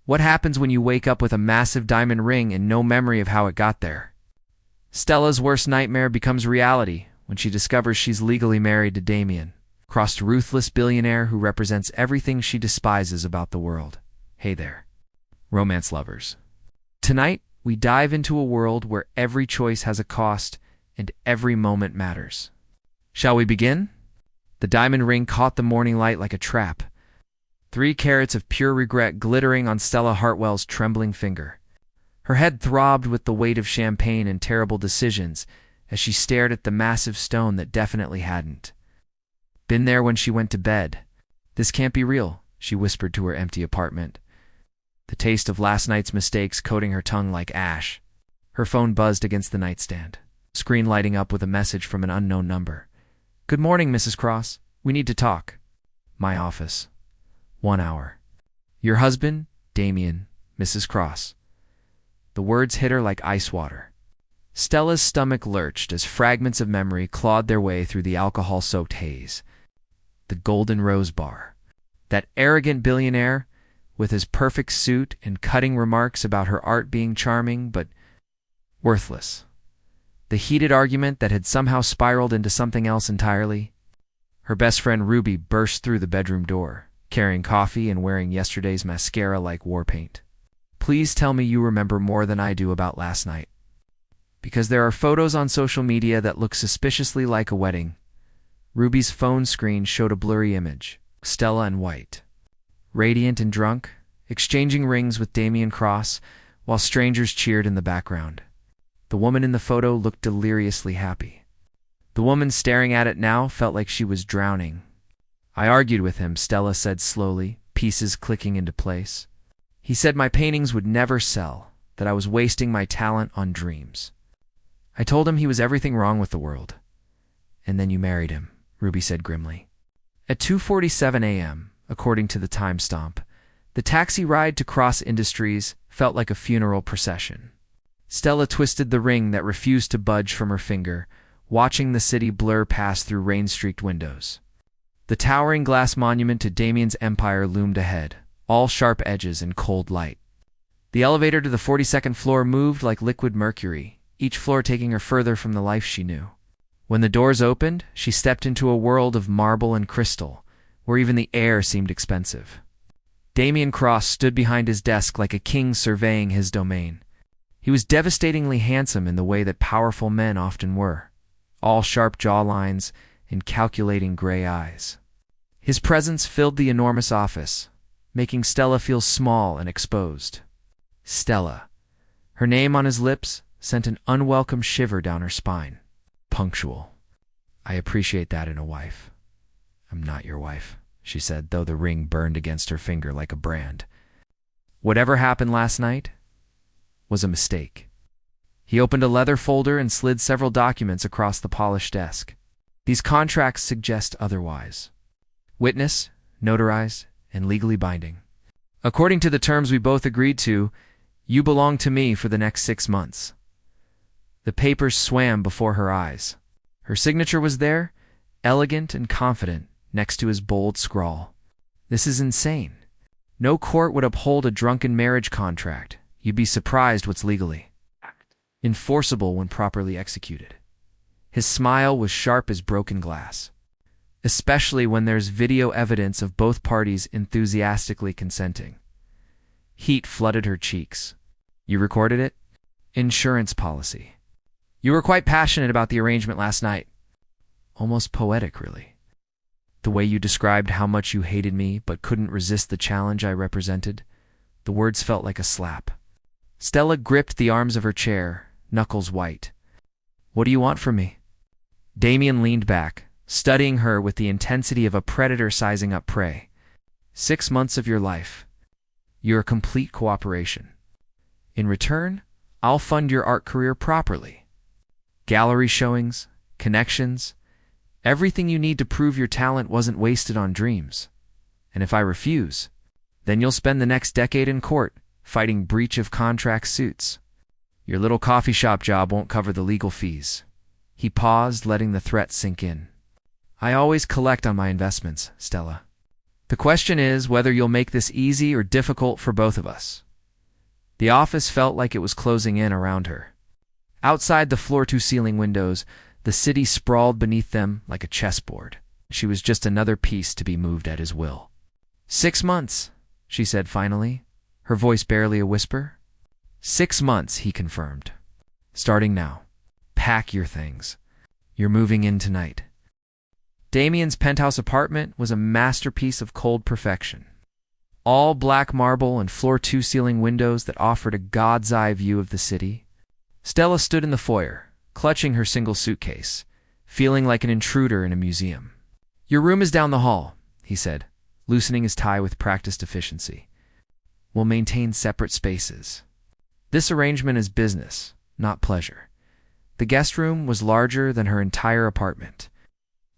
What happens when you wake up with a massive diamond ring and no memory of how it got there? Stella's worst nightmare becomes reality when she discovers she's legally married to Damian Cross, ruthless billionaire who represents everything she despises about the world. Hey there, romance lovers. Tonight, we dive into a world where every choice has a cost and every moment matters. Shall we begin? The diamond ring caught the morning light like a trap. 3 carats of pure regret glittering on Stella Hartwell's trembling finger. Her head throbbed with the weight of champagne and terrible decisions as she stared at the massive stone that definitely hadn't been there when she went to bed. This can't be real, she whispered to her empty apartment, the taste of last night's mistakes coating her tongue like ash. Her phone buzzed against the nightstand, screen lighting up with a message from an unknown number. Good morning, Mrs. Cross. We need to talk. My office. 1 hour. Your husband, Damian, Mrs. Cross. The words hit her like ice water. Stella's stomach lurched as fragments of memory clawed their way through the alcohol-soaked haze. The Golden Rose Bar. That arrogant billionaire, with his perfect suit and cutting remarks about her art being charming but worthless. The heated argument that had somehow spiraled into something else entirely. Her best friend Ruby burst through the bedroom door, carrying coffee and wearing yesterday's mascara like war paint. Please tell me you remember more than I do about last night. Because there are photos on social media that look suspiciously like a wedding. Ruby's phone screen showed a blurry image, Stella in white, radiant and drunk, exchanging rings with Damian Cross, while strangers cheered in the background. The woman in the photo looked deliriously happy. The woman staring at it now felt like she was drowning. I argued with him, Stella said slowly, pieces clicking into place. He said my paintings would never sell, that I was wasting my talent on dreams. I told him he was everything wrong with the world. And then you married him, Ruby said grimly. At 2:47 a.m., according to the timestamp, the taxi ride to Cross Industries felt like a funeral procession. Stella twisted the ring that refused to budge from her finger, watching the city blur past through rain-streaked windows. The towering glass monument to Damian's empire loomed ahead, all sharp edges and cold light. The elevator to the 42nd floor moved like liquid mercury, each floor taking her further from the life she knew. When the doors opened, she stepped into a world of marble and crystal, where even the air seemed expensive. Damian Cross stood behind his desk like a king surveying his domain. He was devastatingly handsome in the way that powerful men often were, all sharp jawlines and calculating gray eyes. His presence filled the enormous office, making Stella feel small and exposed. Stella. Her name on his lips sent an unwelcome shiver down her spine. Punctual. I appreciate that in a wife. I'm not your wife, she said, though the ring burned against her finger like a brand. Whatever happened last night was a mistake. He opened a leather folder and slid several documents across the polished desk. These contracts suggest otherwise. Witness, notarized, and legally binding. According to the terms we both agreed to, you belong to me for the next 6 months. The papers swam before her eyes. Her signature was there, elegant and confident, next to his bold scrawl. This is insane. No court would uphold a drunken marriage contract. You'd be surprised what's legally enforceable when properly executed. His smile was sharp as broken glass, especially when there's video evidence of both parties enthusiastically consenting. Heat flooded her cheeks. You recorded it? Insurance policy. You were quite passionate about the arrangement last night. Almost poetic, really. The way you described how much you hated me but couldn't resist the challenge I represented, the words felt like a slap. Stella gripped the arms of her chair, knuckles white. What do you want from me? Damian leaned back, studying her with the intensity of a predator sizing up prey. 6 months of your life. Your complete cooperation. In return, I'll fund your art career properly. Gallery showings, connections, everything you need to prove your talent wasn't wasted on dreams. And if I refuse, then you'll spend the next decade in court, fighting breach of contract suits. Your little coffee shop job won't cover the legal fees. He paused, letting the threat sink in. I always collect on my investments, Stella. The question is whether you'll make this easy or difficult for both of us. The office felt like it was closing in around her. Outside the floor-to-ceiling windows, the city sprawled beneath them like a chessboard. She was just another piece to be moved at his will. 6 months, she said finally, her voice barely a whisper. 6 months, he confirmed. Starting now. Pack your things. You're moving in tonight. Damian's penthouse apartment was a masterpiece of cold perfection. All black marble and floor-to-ceiling windows that offered a god's-eye view of the city. Stella stood in the foyer, clutching her single suitcase, feeling like an intruder in a museum. Your room is down the hall, he said, loosening his tie with practiced efficiency. We'll maintain separate spaces. This arrangement is business, not pleasure. The guest room was larger than her entire apartment,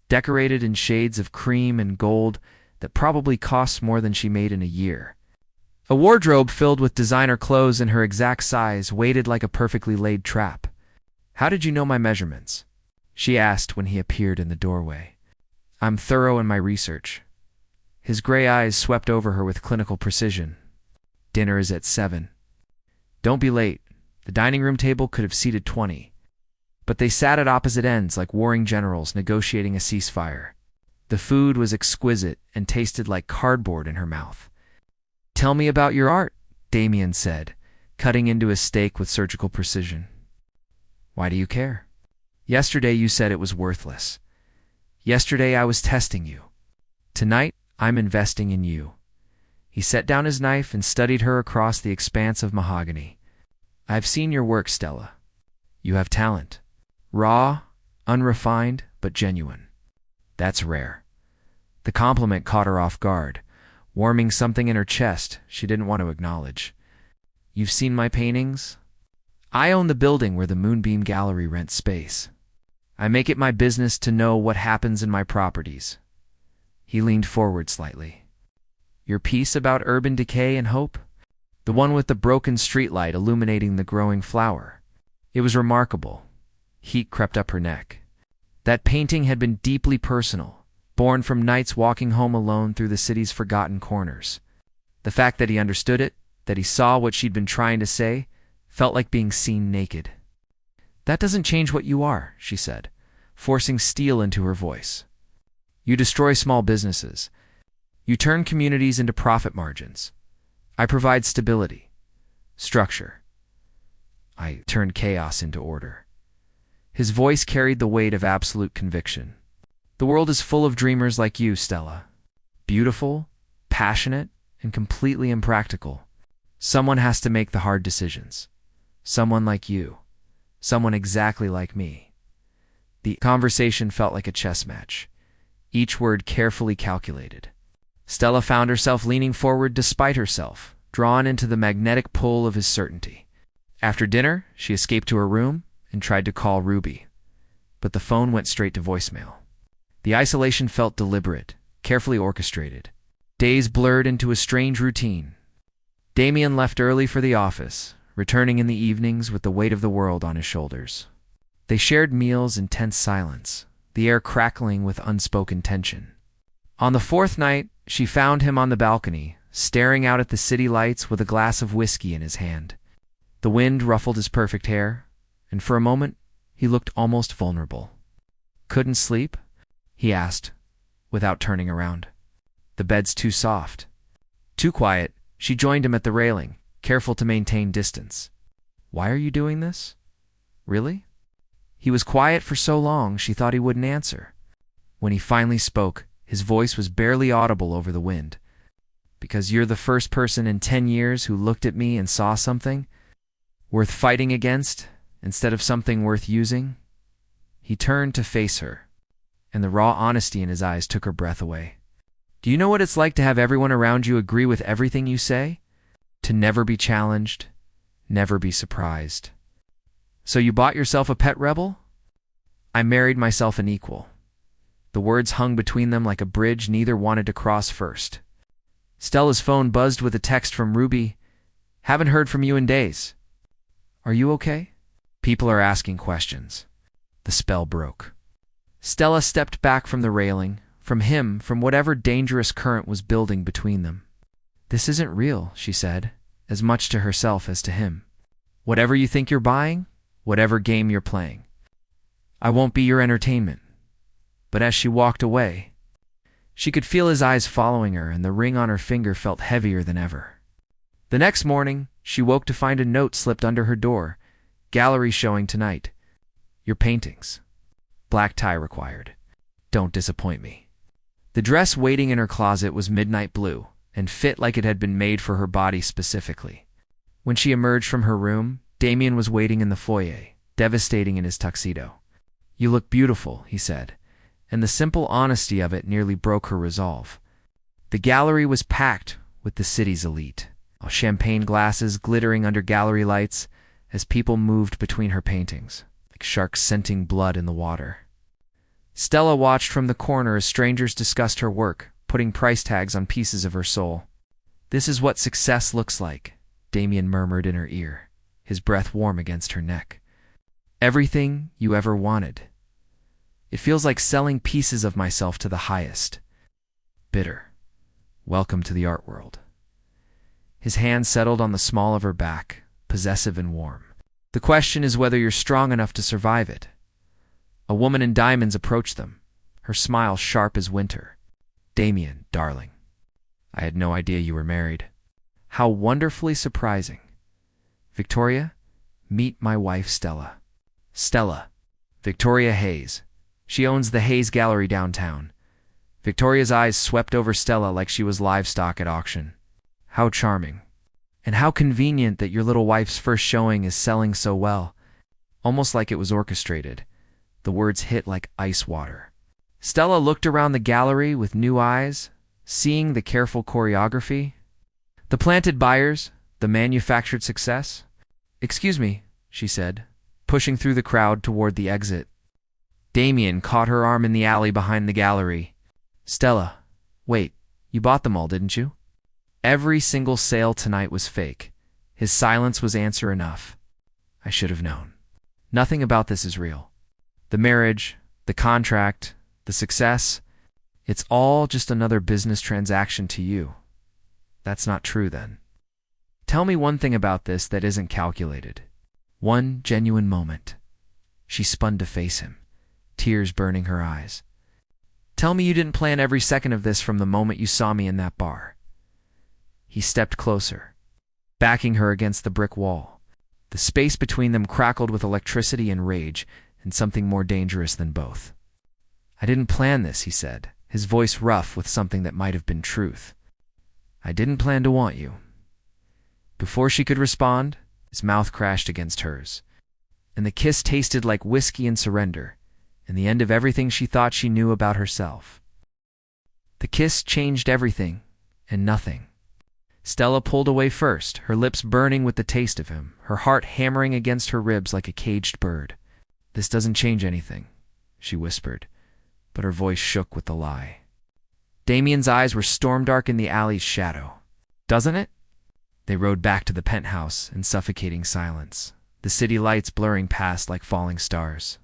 decorated in shades of cream and gold that probably cost more than she made in a year. A wardrobe filled with designer clothes in her exact size waited like a perfectly laid trap. How did you know my measurements? She asked when he appeared in the doorway. I'm thorough in my research. His gray eyes swept over her with clinical precision. Dinner is at 7. Don't be late. The dining room table could have seated 20. But they sat at opposite ends like warring generals negotiating a ceasefire. The food was exquisite and tasted like cardboard in her mouth. Tell me about your art, Damian said, cutting into his steak with surgical precision. Why do you care? Yesterday you said it was worthless. Yesterday I was testing you. Tonight I'm investing in you. He set down his knife and studied her across the expanse of mahogany. I've seen your work, Stella. You have talent. Raw, unrefined, but genuine. That's rare. The compliment caught her off guard, warming something in her chest she didn't want to acknowledge. You've seen my paintings? I own the building where the Moonbeam Gallery rents space. I make it my business to know what happens in my properties. He leaned forward slightly. Your piece about urban decay and hope? The one with the broken streetlight illuminating the growing flower. It was remarkable. Heat crept up her neck. That painting had been deeply personal, born from nights walking home alone through the city's forgotten corners. The fact that he understood it, that he saw what she'd been trying to say, felt like being seen naked. That doesn't change what you are, she said, forcing steel into her voice. You destroy small businesses. You turn communities into profit margins. I provide stability, structure. I turn chaos into order. His voice carried the weight of absolute conviction. The world is full of dreamers like you, Stella. Beautiful, passionate, and completely impractical. Someone has to make the hard decisions. Someone like you. Someone exactly like me. The conversation felt like a chess match, each word carefully calculated. Stella found herself leaning forward despite herself, drawn into the magnetic pull of his certainty. After dinner, she escaped to her room and tried to call Ruby, but the phone went straight to voicemail. The isolation felt deliberate, carefully orchestrated. Days blurred into a strange routine. Damian left early for the office, returning in the evenings with the weight of the world on his shoulders. They shared meals in tense silence, the air crackling with unspoken tension. On the 4th night, she found him on the balcony, staring out at the city lights with a glass of whiskey in his hand. The wind ruffled his perfect hair, and for a moment, he looked almost vulnerable. Couldn't sleep? He asked, without turning around. The bed's too soft. Too quiet, she joined him at the railing, careful to maintain distance. Why are you doing this? Really? He was quiet for so long she thought he wouldn't answer. When he finally spoke, his voice was barely audible over the wind. Because you're the first person in 10 years who looked at me and saw something worth fighting against instead of something worth using. He turned to face her, and the raw honesty in his eyes took her breath away. Do you know what it's like to have everyone around you agree with everything you say? To never be challenged, never be surprised. So you bought yourself a pet rebel? I married myself an equal. The words hung between them like a bridge neither wanted to cross first. Stella's phone buzzed with a text from Ruby. Haven't heard from you in days. Are you okay? People are asking questions. The spell broke. Stella stepped back from the railing, from him, from whatever dangerous current was building between them. "This isn't real," she said, as much to herself as to him. "Whatever you think you're buying, whatever game you're playing, I won't be your entertainment." But as she walked away, she could feel his eyes following her, and the ring on her finger felt heavier than ever. The next morning, she woke to find a note slipped under her door. "Gallery showing tonight. Your paintings. Black tie required. Don't disappoint me." The dress waiting in her closet was midnight blue and fit like it had been made for her body specifically. When she emerged from her room, Damian was waiting in the foyer, devastating in his tuxedo. "You look beautiful," he said, and the simple honesty of it nearly broke her resolve. The gallery was packed with the city's elite, champagne glasses glittering under gallery lights as people moved between her paintings, like sharks scenting blood in the water. Stella watched from the corner as strangers discussed her work, putting price tags on pieces of her soul. "This is what success looks like," Damian murmured in her ear, his breath warm against her neck. "Everything you ever wanted. It feels like selling pieces of myself to the highest. Bitter. Welcome to the art world." His hand settled on the small of her back, possessive and warm. "The question is whether you're strong enough to survive it." A woman in diamonds approached them, her smile sharp as winter. "Damian, darling, I had no idea you were married." "How wonderfully surprising. Victoria, meet my wife Stella." "Stella. Victoria Hayes. She owns the Hayes Gallery downtown." Victoria's eyes swept over Stella like she was livestock at auction. "How charming. And how convenient that your little wife's first showing is selling so well." Almost like it was orchestrated, the words hit like ice water. Stella looked around the gallery with new eyes, seeing the careful choreography, the planted buyers, the manufactured success. "Excuse me," she said, pushing through the crowd toward the exit. Damian caught her arm in the alley behind the gallery. "Stella, wait, you bought them all, didn't you?" Every single sale tonight was fake. His silence was answer enough. "I should have known. Nothing about this is real. The marriage, the contract, the success, it's all just another business transaction to you." "That's not true, then. Tell me one thing about this that isn't calculated. One genuine moment." She spun to face him, tears burning her eyes. "Tell me you didn't plan every second of this from the moment you saw me in that bar." He stepped closer, backing her against the brick wall. The space between them crackled with electricity and rage, and something more dangerous than both. "I didn't plan this," he said, his voice rough with something that might have been truth. "I didn't plan to want you." Before she could respond, his mouth crashed against hers, and the kiss tasted like whiskey and surrender, and the end of everything she thought she knew about herself. The kiss changed everything and nothing. Stella pulled away first, her lips burning with the taste of him, her heart hammering against her ribs like a caged bird. "This doesn't change anything," she whispered, but her voice shook with the lie. Damian's eyes were storm-dark in the alley's shadow. "Doesn't it?" They rode back to the penthouse in suffocating silence, the city lights blurring past like falling stars.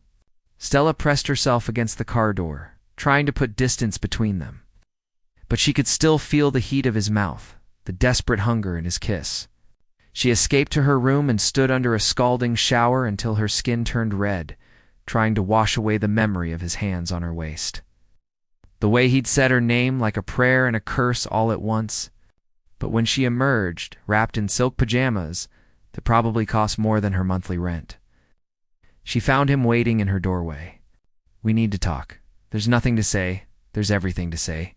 Stella pressed herself against the car door, trying to put distance between them. But she could still feel the heat of his mouth, the desperate hunger in his kiss. She escaped to her room and stood under a scalding shower until her skin turned red, trying to wash away the memory of his hands on her waist. The way he'd said her name like a prayer and a curse all at once. But when she emerged, wrapped in silk pajamas that probably cost more than her monthly rent, she found him waiting in her doorway. "We need to talk. There's nothing to say. There's everything to say."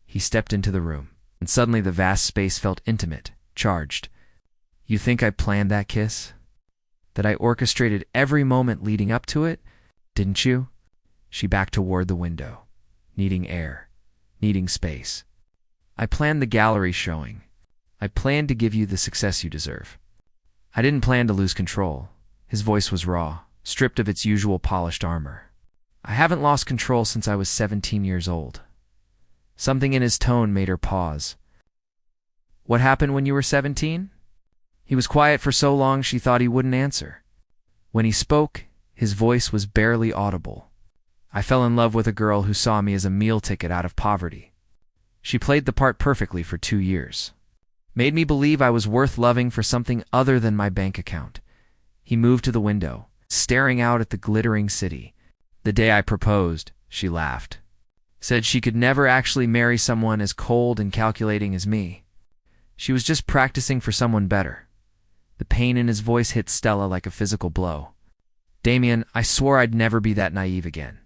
He stepped into the room, and suddenly the vast space felt intimate, charged. "You think I planned that kiss? That I orchestrated every moment leading up to it? Didn't you?" She backed toward the window, needing air, needing space. "I planned the gallery showing. I planned to give you the success you deserve. I didn't plan to lose control." His voice was raw, stripped of its usual polished armor. "I haven't lost control since I was 17 years old." Something in his tone made her pause. "What happened when you were 17? He was quiet for so long she thought he wouldn't answer. When he spoke, his voice was barely audible. I fell in love with a girl who saw me as a meal ticket out of poverty. She played the part perfectly for 2 years. Made me believe I was worth loving for something other than my bank account. He moved to the window, staring out at the glittering city. The day I proposed, she laughed. Said she could never actually marry someone as cold and calculating as me. She was just practicing for someone better. The pain in his voice hit Stella like a physical blow. Damian, I swore I'd never be that naive again.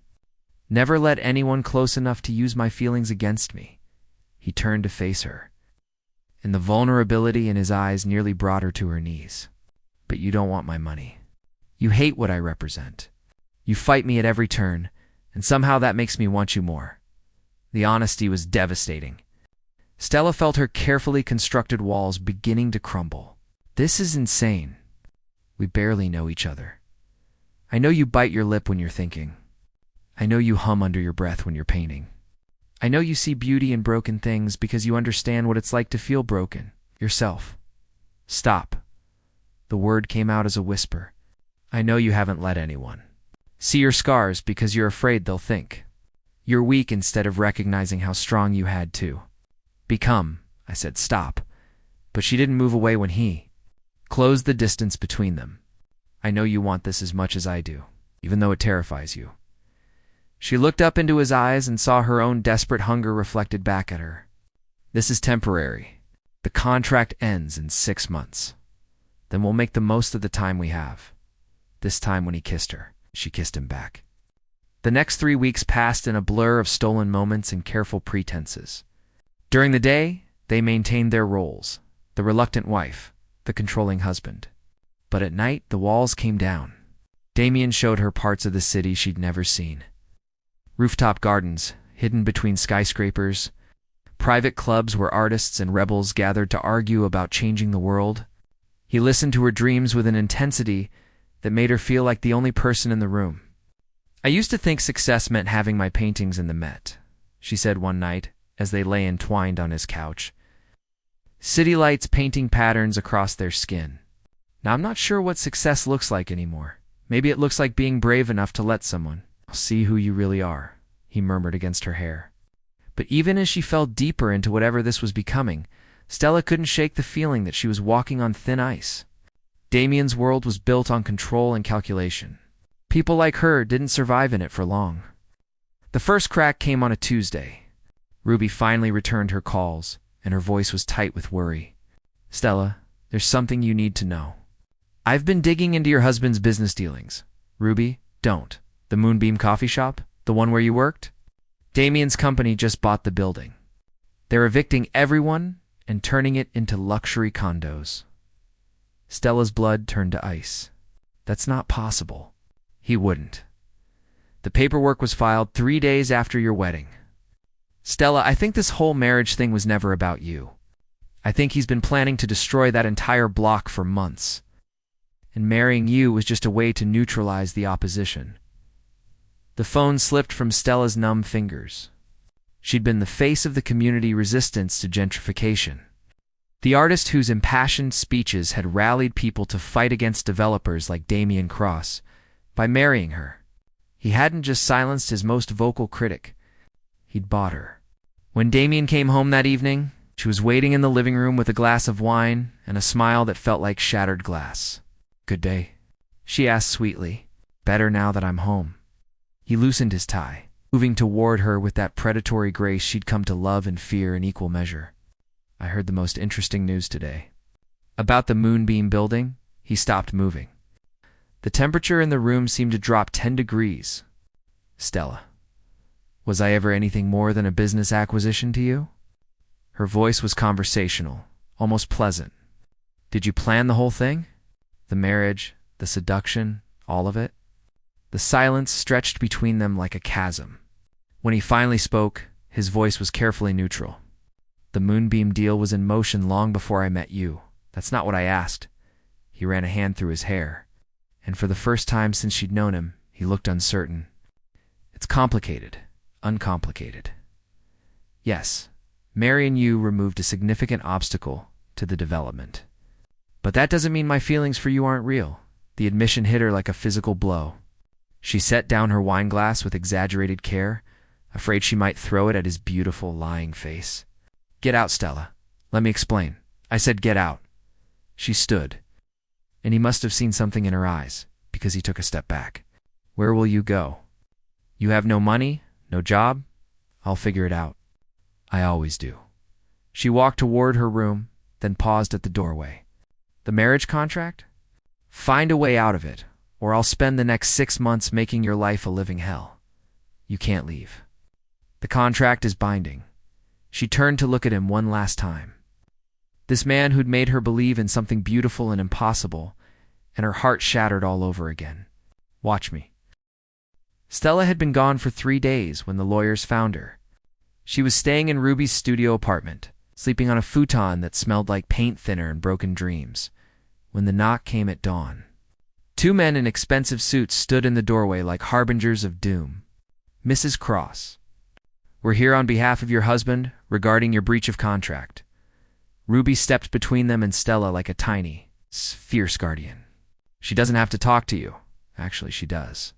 Never let anyone close enough to use my feelings against me. He turned to face her, and the vulnerability in his eyes nearly brought her to her knees. But you don't want my money. You hate what I represent. You fight me at every turn, and somehow that makes me want you more. The honesty was devastating. Stella felt her carefully constructed walls beginning to crumble. This is insane. We barely know each other. I know you bite your lip when you're thinking. I know you hum under your breath when you're painting. I know you see beauty in broken things because you understand what it's like to feel broken, yourself. Stop. The word came out as a whisper. I know you haven't let anyone see your scars because you're afraid they'll think you're weak instead of recognizing how strong you had to become. I said stop, but she didn't move away when he closed the distance between them. I know you want this as much as I do, even though it terrifies you. She looked up into his eyes and saw her own desperate hunger reflected back at her. This is temporary. The contract ends in 6 months. Then we'll make the most of the time we have. This time when he kissed her, she kissed him back. The next 3 weeks passed in a blur of stolen moments and careful pretenses. During the day, they maintained their roles, the reluctant wife, the controlling husband. But at night, the walls came down. Damian showed her parts of the city she'd never seen. Rooftop gardens, hidden between skyscrapers, private clubs where artists and rebels gathered to argue about changing the world. He listened to her dreams with an intensity that made her feel like the only person in the room. I used to think success meant having my paintings in the Met, she said one night as they lay entwined on his couch. City lights painting patterns across their skin. Now I'm not sure what success looks like anymore. Maybe it looks like being brave enough to let someone see who you really are, he murmured against her hair. But even as she fell deeper into whatever this was becoming, Stella couldn't shake the feeling that she was walking on thin ice. Damian's world was built on control and calculation. People like her didn't survive in it for long. The first crack came on a Tuesday. Ruby finally returned her calls, and her voice was tight with worry. Stella, there's something you need to know. I've been digging into your husband's business dealings. Ruby, don't. The Moonbeam coffee shop? The one where you worked? Damian's company just bought the building. They're evicting everyone and turning it into luxury condos. Stella's blood turned to ice. That's not possible. He wouldn't. The paperwork was filed 3 days after your wedding. Stella, I think this whole marriage thing was never about you. I think he's been planning to destroy that entire block for months. And marrying you was just a way to neutralize the opposition. The phone slipped from Stella's numb fingers. She'd been the face of the community resistance to gentrification. The artist whose impassioned speeches had rallied people to fight against developers like Damian Cross. By marrying her, he hadn't just silenced his most vocal critic. He'd bought her. When Damian came home that evening, she was waiting in the living room with a glass of wine and a smile that felt like shattered glass. Good day, she asked sweetly. Better now that I'm home. He loosened his tie, moving toward her with that predatory grace she'd come to love and fear in equal measure. I heard the most interesting news today. About the Moonbeam building, he stopped moving. The temperature in the room seemed to drop 10 degrees. Stella, was I ever anything more than a business acquisition to you? Her voice was conversational, almost pleasant. Did you plan the whole thing? The marriage, the seduction, all of it? The silence stretched between them like a chasm. When he finally spoke, his voice was carefully neutral. The Moonbeam deal was in motion long before I met you. That's not what I asked. He ran a hand through his hair, and for the first time since she'd known him, he looked uncertain. It's complicated, uncomplicated. Yes, marrying you removed a significant obstacle to the development. But that doesn't mean my feelings for you aren't real. The admission hit her like a physical blow. She set down her wine glass with exaggerated care, afraid she might throw it at his beautiful, lying face. "Get out, Stella. Let me explain. I said get out." She stood, and he must have seen something in her eyes, because he took a step back. "Where will you go? You have no money, no job? I'll figure it out. I always do." She walked toward her room, then paused at the doorway. "The marriage contract? Find a way out of it, or I'll spend the next 6 months making your life a living hell. You can't leave. The contract is binding." She turned to look at him one last time. This man who'd made her believe in something beautiful and impossible, and her heart shattered all over again. "Watch me." Stella had been gone for 3 days when the lawyers found her. She was staying in Ruby's studio apartment, sleeping on a futon that smelled like paint thinner and broken dreams, when the knock came at dawn. 2 men in expensive suits stood in the doorway like harbingers of doom. "Mrs. Cross, we're here on behalf of your husband regarding your breach of contract." Ruby stepped between them and Stella like a tiny, fierce guardian. "She doesn't have to talk to you. Actually, she does."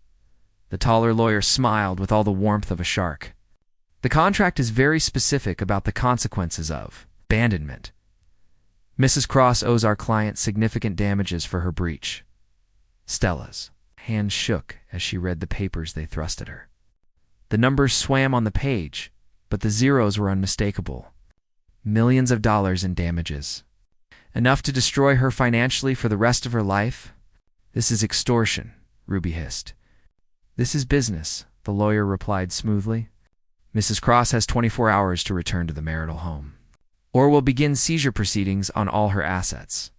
The taller lawyer smiled with all the warmth of a shark. "The contract is very specific about the consequences of abandonment. Mrs. Cross owes our client significant damages for her breach." Stella's hand shook as she read the papers they thrust at her. The numbers swam on the page, but the zeros were unmistakable. Millions of dollars in damages. Enough to destroy her financially for the rest of her life? "This is extortion," Ruby hissed. "This is business," the lawyer replied smoothly. "Mrs. Cross has 24 hours to return to the marital home, or we'll begin seizure proceedings on all her assets."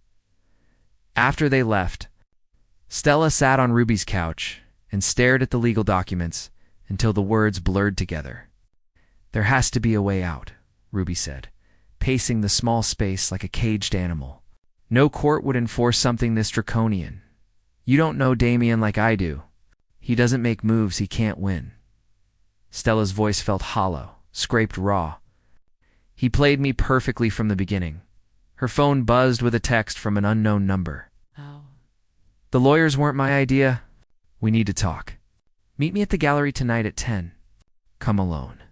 After they left, Stella sat on Ruby's couch and stared at the legal documents until the words blurred together. "There has to be a way out," Ruby said, pacing the small space like a caged animal. "No court would enforce something this draconian. You don't know Damian like I do. He doesn't make moves he can't win." Stella's voice felt hollow, scraped raw. "He played me perfectly from the beginning." Her phone buzzed with a text from an unknown number. Oh. "The lawyers weren't my idea. We need to talk. Meet me at the gallery tonight at 10. Come alone."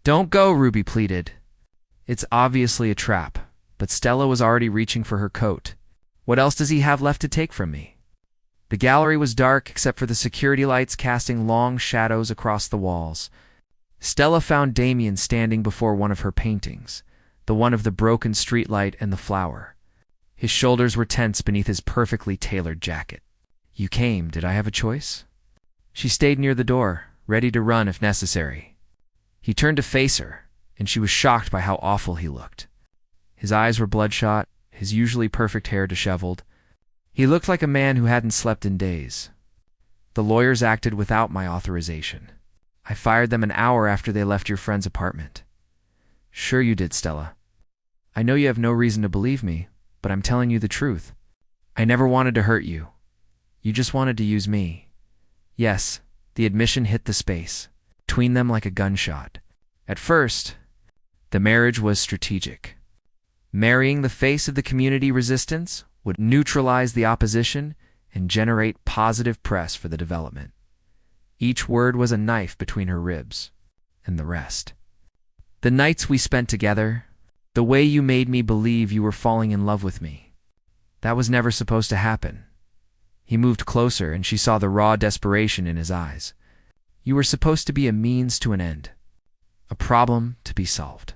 "Don't go," Ruby pleaded. It's obviously a trap, but Stella was already reaching for her coat. "What else does he have left to take from me?" The gallery was dark except for the security lights casting long shadows across the walls. Stella found Damian standing before one of her paintings, the one of the broken streetlight and the flower. His shoulders were tense beneath his perfectly tailored jacket. "You came. Did I have a choice?" She stayed near the door, ready to run if necessary. He turned to face her, and she was shocked by how awful he looked. His eyes were bloodshot, his usually perfect hair disheveled. He looked like a man who hadn't slept in days. "The lawyers acted without my authorization. I fired them an hour after they left your friend's apartment." "Sure you did, Stella. I know you have no reason to believe me, but I'm telling you the truth. I never wanted to hurt you. You just wanted to use me." Yes, the admission hit the space, between them like a gunshot. At first, the marriage was strategic. Marrying the face of the community resistance would neutralize the opposition and generate positive press for the development. Each word was a knife between her ribs, and the rest. "The nights we spent together, the way you made me believe you were falling in love with me. That was never supposed to happen." He moved closer, and she saw the raw desperation in his eyes. "You were supposed to be a means to an end, a problem to be solved.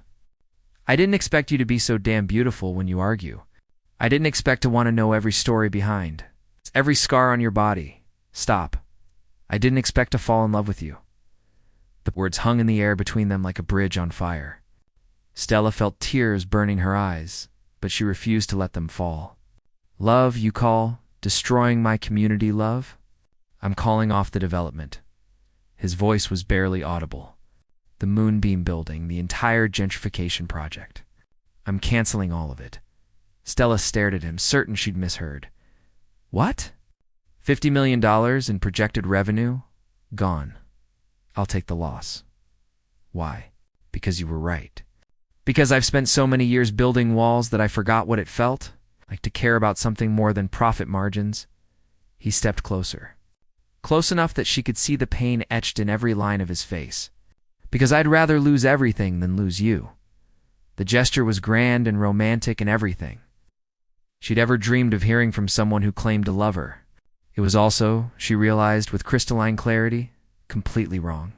I didn't expect you to be so damn beautiful when you argue. I didn't expect to want to know every story behind, every scar on your body. Stop. I didn't expect to fall in love with you." The words hung in the air between them like a bridge on fire. Stella felt tears burning her eyes, but she refused to let them fall. "Love, you call destroying my community love? I'm calling off the development." His voice was barely audible. "The Moonbeam building, the entire gentrification project. I'm canceling all of it." Stella stared at him, certain she'd misheard. "What? $50 million in projected revenue? Gone. I'll take the loss." "Why?" "Because you were right. Because I've spent so many years building walls that I forgot what it felt like to care about something more than profit margins." He stepped closer. close enough that she could see the pain etched in every line of his face. Because I'd rather lose everything than lose you. The gesture was grand and romantic and everything she'd ever dreamed of hearing from someone who claimed to love her. It was also, she realized with crystalline clarity, completely wrong.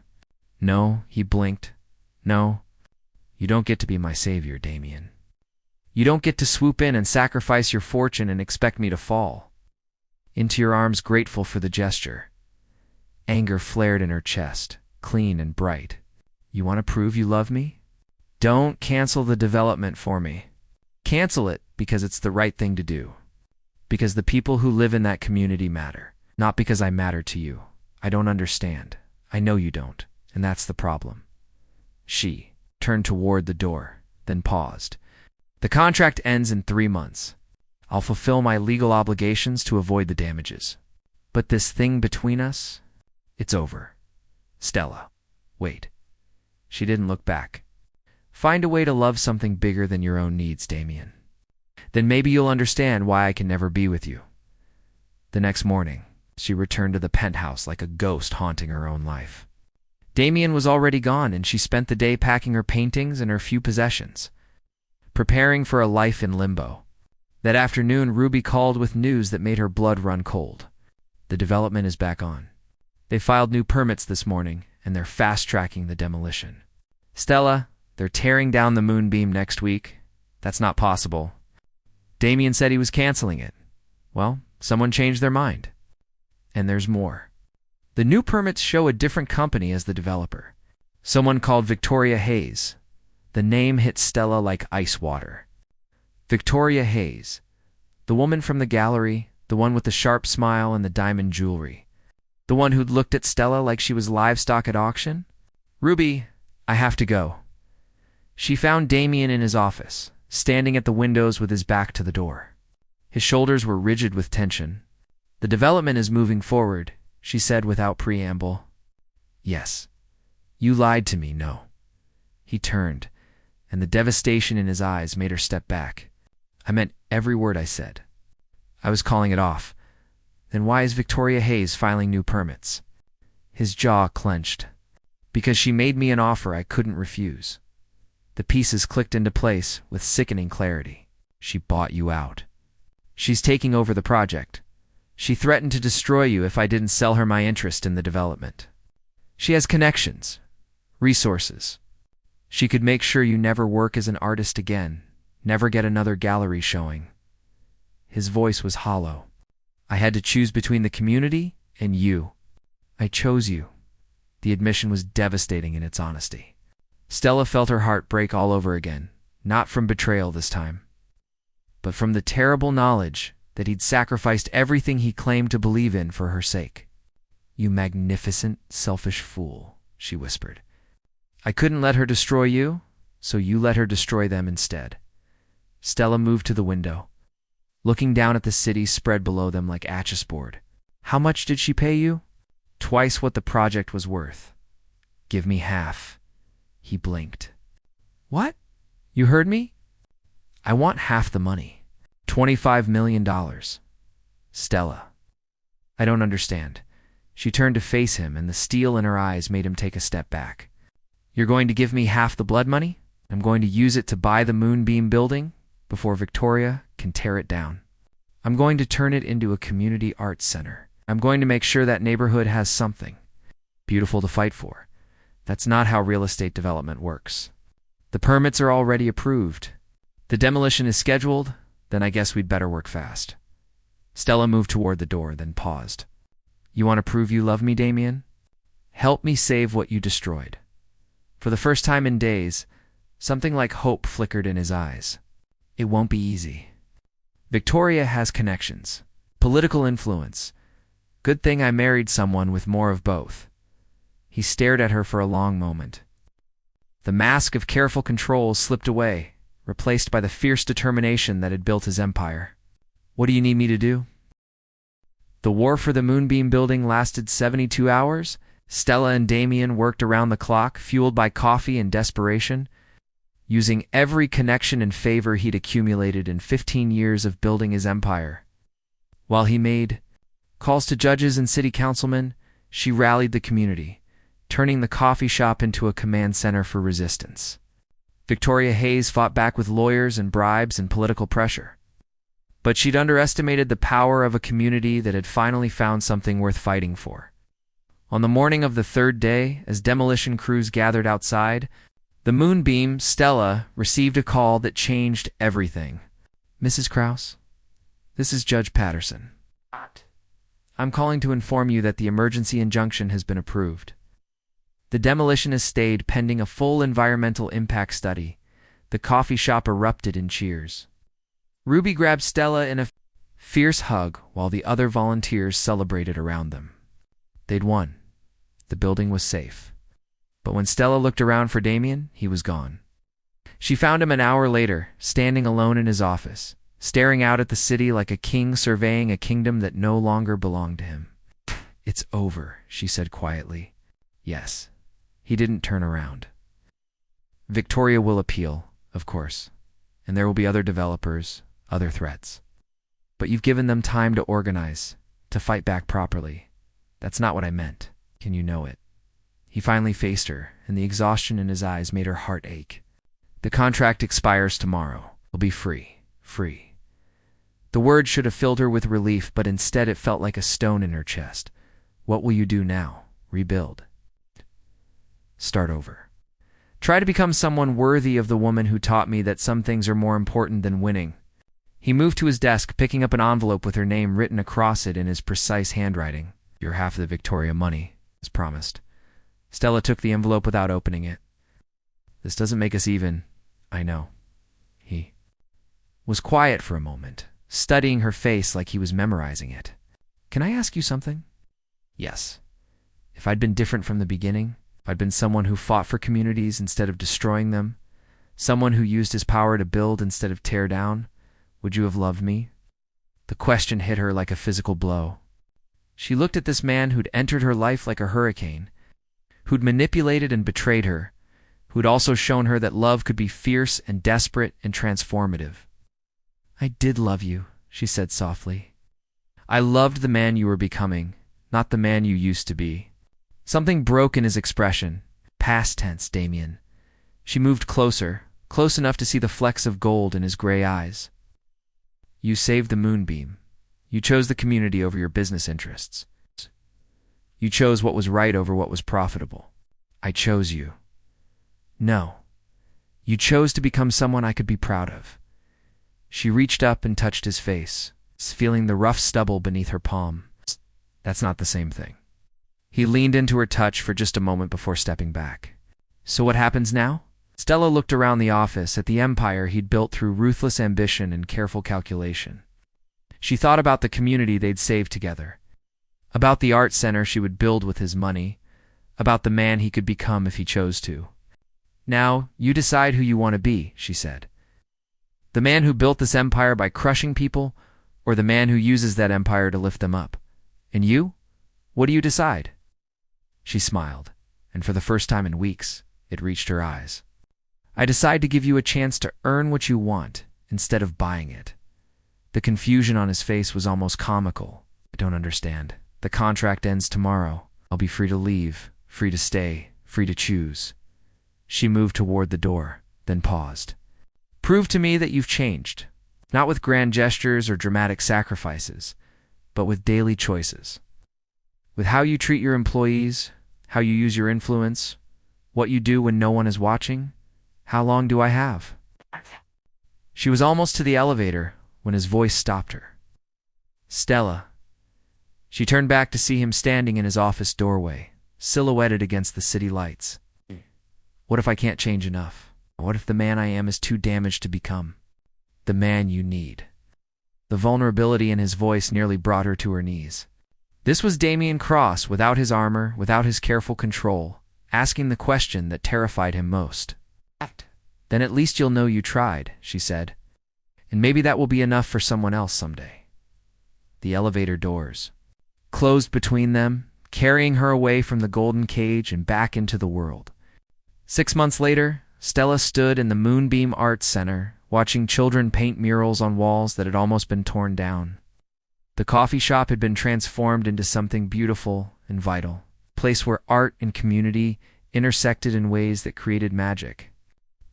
No, he blinked. No, you don't get to be my savior, Damian. You don't get to swoop in and sacrifice your fortune and expect me to fall into your arms grateful for the gesture. Anger flared in her chest, clean and bright. You want to prove you love me? Don't cancel the development for me. Cancel it because it's the right thing to do. Because the people who live in that community matter. Not because I matter to you. I don't understand. I know you don't. And that's the problem. She turned toward the door, then paused. The contract ends in 3 months. I'll fulfill my legal obligations to avoid the damages. But this thing between us, it's over. Stella, wait. She didn't look back. Find a way to love something bigger than your own needs, Damian. Then maybe you'll understand why I can never be with you. The next morning, she returned to the penthouse like a ghost haunting her own life. Damian was already gone, and she spent the day packing her paintings and her few possessions, preparing for a life in limbo. That afternoon, Ruby called with news that made her blood run cold. The development is back on. They filed new permits this morning, and they're fast-tracking the demolition. Stella, they're tearing down the moonbeam next week. That's not possible. Damian said he was canceling it. Well, someone changed their mind. And there's more. The new permits show a different company as the developer. Someone called Victoria Hayes. The name hit Stella like ice water. Victoria Hayes. The woman from the gallery, the one with the sharp smile and the diamond jewelry. The one who'd looked at Stella like she was livestock at auction? Ruby, I have to go. She found Damian in his office, standing at the windows with his back to the door. His shoulders were rigid with tension. The development is moving forward, she said without preamble. Yes. You lied to me, no. He turned, and the devastation in his eyes made her step back. I meant every word I said. I was calling it off. Then why is Victoria Hayes filing new permits? His jaw clenched. Because she made me an offer I couldn't refuse. The pieces clicked into place with sickening clarity. She bought you out. She's taking over the project. She threatened to destroy you if I didn't sell her my interest in the development. She has connections, resources. She could make sure you never work as an artist again, never get another gallery showing. His voice was hollow. I had to choose between the community and you. I chose you. The admission was devastating in its honesty. Stella felt her heart break all over again, not from betrayal this time, but from the terrible knowledge that he'd sacrificed everything he claimed to believe in for her sake. You magnificent, selfish fool, she whispered. I couldn't let her destroy you, so you let her destroy them instead. Stella moved to the window, looking down at the city spread below them like atlas board. How much did she pay you? Twice what the project was worth. Give me half. He blinked. What? You heard me? I want half the money. $25 million. Stella. I don't understand. She turned to face him, and the steel in her eyes made him take a step back. You're going to give me half the blood money? I'm going to use it to buy the Moonbeam building before Victoria can tear it down. I'm going to turn it into a community arts center. I'm going to make sure that neighborhood has something beautiful to fight for. That's not how real estate development works. The permits are already approved. The demolition is scheduled, then I guess we'd better work fast. Stella moved toward the door, then paused. You want to prove you love me, Damian? Help me save what you destroyed. For the first time in days, something like hope flickered in his eyes. It won't be easy. Victoria has connections, political influence. Good thing I married someone with more of both. He stared at her for a long moment. The mask of careful control slipped away, replaced by the fierce determination that had built his empire. What do you need me to do? The war for the Moonbeam building lasted 72 hours. Stella and Damian worked around the clock, fueled by coffee and desperation, using every connection and favor he'd accumulated in 15 years of building his empire. While he made calls to judges and city councilmen, she rallied the community, turning the coffee shop into a command center for resistance. Victoria Hayes fought back with lawyers and bribes and political pressure. But she'd underestimated the power of a community that had finally found something worth fighting for. On the morning of the third day, as demolition crews gathered outside, the moonbeam, Stella, received a call that changed everything. "Mrs. Cross, this is Judge Patterson. I'm calling to inform you that the emergency injunction has been approved. The demolition has stayed pending a full environmental impact study." The coffee shop erupted in cheers. Ruby grabbed Stella in a fierce hug while the other volunteers celebrated around them. They'd won. The building was safe. But when Stella looked around for Damian, he was gone. She found him an hour later, standing alone in his office, staring out at the city like a king surveying a kingdom that no longer belonged to him. "It's over," she said quietly. Yes. He didn't turn around. Victoria will appeal, of course, and there will be other developers, other threats. But you've given them time to organize, to fight back properly. That's not what I meant. Can you know it? He finally faced her, and the exhaustion in his eyes made her heart ache. "The contract expires tomorrow. I'll be free. Free." The word should have filled her with relief, but instead it felt like a stone in her chest. What will you do now? Rebuild? Start over. Try to become someone worthy of the woman who taught me that some things are more important than winning. He moved to his desk, picking up an envelope with her name written across it in his precise handwriting. "Your half of the Victoria money, as promised." Stella took the envelope without opening it. "This doesn't make us even, I know." He was quiet for a moment, studying her face like he was memorizing it. "Can I ask you something?" "Yes." "If I'd been different from the beginning, if I'd been someone who fought for communities instead of destroying them, someone who used his power to build instead of tear down, would you have loved me?" The question hit her like a physical blow. She looked at this man who'd entered her life like a hurricane, who'd manipulated and betrayed her, who'd also shown her that love could be fierce and desperate and transformative. "I did love you," she said softly. "I loved the man you were becoming, not the man you used to be." Something broke in his expression. Past tense, Damian. She moved closer, close enough to see the flecks of gold in his gray eyes. "You saved the moonbeam. You chose the community over your business interests. You chose what was right over what was profitable. I chose you. No. You chose to become someone I could be proud of." She reached up and touched his face, feeling the rough stubble beneath her palm. "That's not the same thing." He leaned into her touch for just a moment before stepping back. "So what happens now?" Stella looked around the office at the empire he'd built through ruthless ambition and careful calculation. She thought about the community they'd saved together, about the art center she would build with his money, about the man he could become if he chose to. "Now, you decide who you want to be," she said. "The man who built this empire by crushing people, or the man who uses that empire to lift them up? And you? What do you decide?" She smiled, and for the first time in weeks, it reached her eyes. "I decide to give you a chance to earn what you want, instead of buying it." The confusion on his face was almost comical. "I don't understand. The contract ends tomorrow. I'll be free to leave, free to stay, free to choose." She moved toward the door, then paused. "Prove to me that you've changed, not with grand gestures or dramatic sacrifices, but with daily choices. With how you treat your employees, how you use your influence, what you do when no one is watching. How long do I have?" She was almost to the elevator when his voice stopped her. "Stella." She turned back to see him standing in his office doorway, silhouetted against the city lights. "What if I can't change enough? What if the man I am is too damaged to become the man you need?" The vulnerability in his voice nearly brought her to her knees. This was Damian Cross, without his armor, without his careful control, asking the question that terrified him most. "Then at least you'll know you tried," she said. "And maybe that will be enough for someone else someday." The elevator doors closed between them, carrying her away from the golden cage and back into the world. 6 months later, Stella stood in the Moonbeam Arts Center, watching children paint murals on walls that had almost been torn down. The coffee shop had been transformed into something beautiful and vital, a place where art and community intersected in ways that created magic.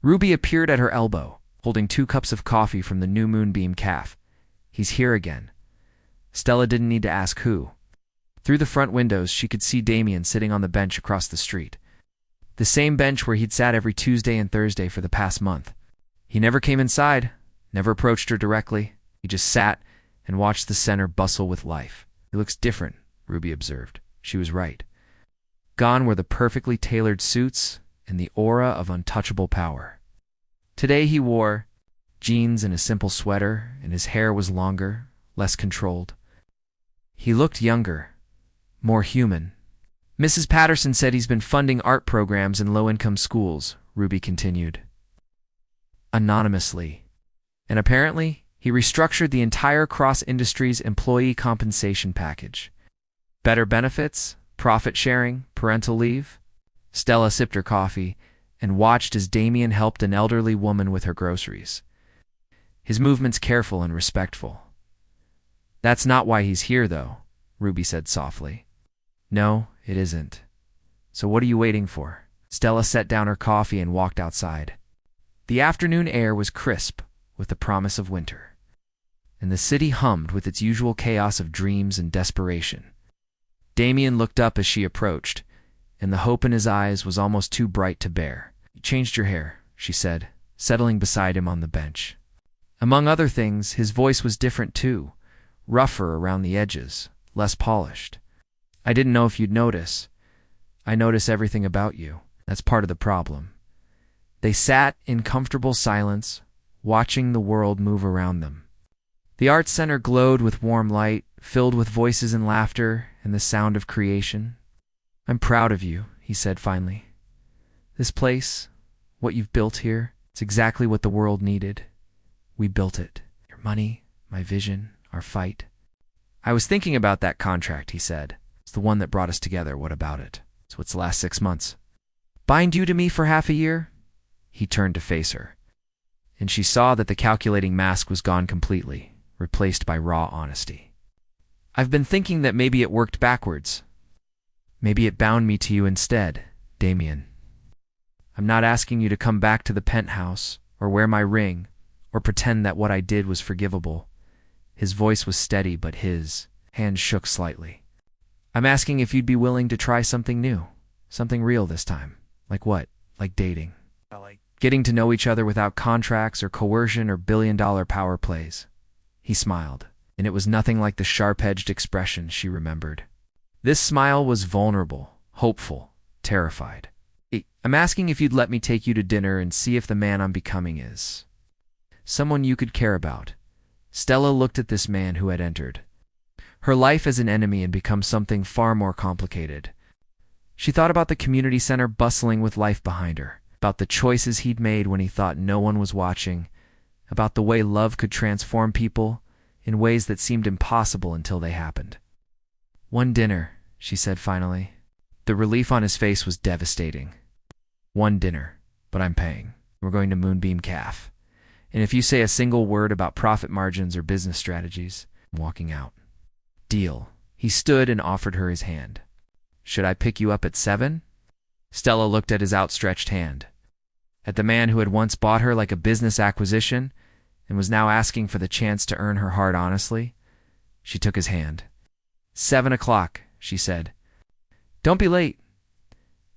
Ruby appeared at her elbow, holding 2 cups of coffee from the new Moonbeam Cafe. He's here again. Stella didn't need to ask who. Through the front windows, she could see Damian sitting on the bench across the street. The same bench where he'd sat every Tuesday and Thursday for the past month. He never came inside, never approached her directly. He just sat and watched the center bustle with life. He looks different, Ruby observed. She was right. Gone were the perfectly tailored suits and the aura of untouchable power. Today he wore jeans and a simple sweater, and his hair was longer, less controlled. He looked younger, more human. Mrs. Patterson said he's been funding art programs in low-income schools, Ruby continued, anonymously. And apparently, he restructured the entire Cross Industries employee compensation package. Better benefits, profit sharing, parental leave. Stella sipped her coffee and watched as Damian helped an elderly woman with her groceries. His movements careful and respectful. That's not why he's here, though, Ruby said softly. No, it isn't. So what are you waiting for? Stella set down her coffee and walked outside. The afternoon air was crisp, with the promise of winter, and the city hummed with its usual chaos of dreams and desperation. Damian looked up as she approached, and the hope in his eyes was almost too bright to bear. You changed your hair, she said, settling beside him on the bench. Among other things, his voice was different too, rougher around the edges, less polished. I didn't know if you'd notice. I notice everything about you. That's part of the problem. They sat in comfortable silence, watching the world move around them. The art center glowed with warm light, filled with voices and laughter and the sound of creation. I'm proud of you, he said finally. This place, what you've built here, it's exactly what the world needed. We built it. Your money, my vision, our fight. I was thinking about that contract, he said. It's the one that brought us together. What about it? So it's the last 6 months. Bind you to me for half a year? He turned to face her, and she saw that the calculating mask was gone completely, replaced by raw honesty. I've been thinking that maybe it worked backwards. Maybe it bound me to you instead, Damian. I'm not asking you to come back to the penthouse, or wear my ring, or pretend that what I did was forgivable. His voice was steady, but his hand shook slightly. I'm asking if you'd be willing to try something new, something real this time. Like what? Like dating. Like getting to know each other without contracts or coercion or billion-dollar power plays. He smiled, and it was nothing like the sharp-edged expression she remembered. This smile was vulnerable, hopeful, terrified. I'm asking if you'd let me take you to dinner and see if the man I'm becoming is someone you could care about. Stella looked at this man who had entered her life as an enemy and become something far more complicated. She thought about the community center bustling with life behind her, about the choices he'd made when he thought no one was watching, about the way love could transform people in ways that seemed impossible until they happened. One dinner, she said finally. The relief on his face was devastating. One dinner, but I'm paying. We're going to Moonbeam Cafe. And if you say a single word about profit margins or business strategies, I'm walking out. Deal. He stood and offered her his hand. Should I pick you up at 7? Stella looked at his outstretched hand, at the man who had once bought her like a business acquisition and was now asking for the chance to earn her heart honestly. She took his hand. 7 o'clock, she said. Don't be late.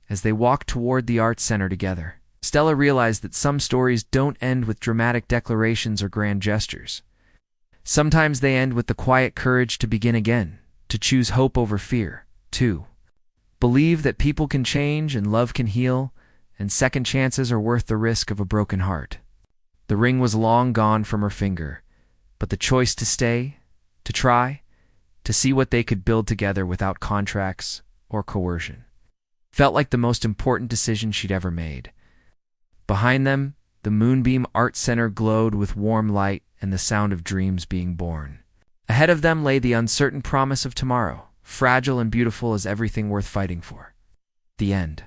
As they walked toward the art center together, Stella realized that some stories don't end with dramatic declarations or grand gestures. Sometimes they end with the quiet courage to begin again, to choose hope over fear, to believe that people can change and love can heal, and second chances are worth the risk of a broken heart. The ring was long gone from her finger, but the choice to stay, to try, to see what they could build together without contracts or coercion, felt like the most important decision she'd ever made. Behind them, the Moonbeam Art Center glowed with warm light and the sound of dreams being born. Ahead of them lay the uncertain promise of tomorrow, fragile and beautiful as everything worth fighting for. The end.